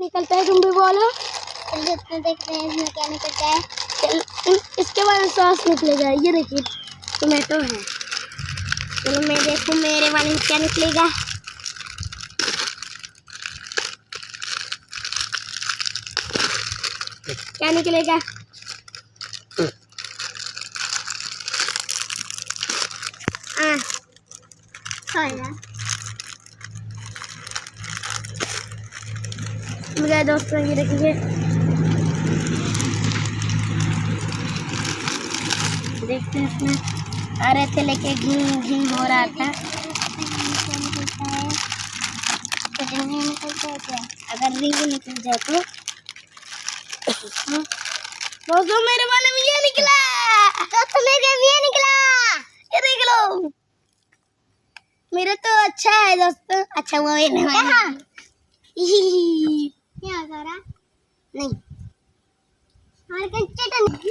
निकलता है, तुम भी बोलो। चलिए अपने देखते हैं इसमें क्या निकलता है। इसके बाद सॉस निकलेगा। ये देखिए टोमेटो है। चलो मैं देखूं मेरे वाले में क्या निकलेगा। क्या निकलेगा? मेरे दोस्तों ये देखिए, देखते हैं इसमें आ रहे थे लेके घूम घूम हो रहा था। अगर रिंग निकल जाए तो दोस्तों मेरे वाले में ये निकला। दोस्तों मेरे भी ये निकला। ये देख लो, मेरा तो अच्छा है दोस्तों। अच्छा वो है ना क्या करा नहीं हमारे चटनी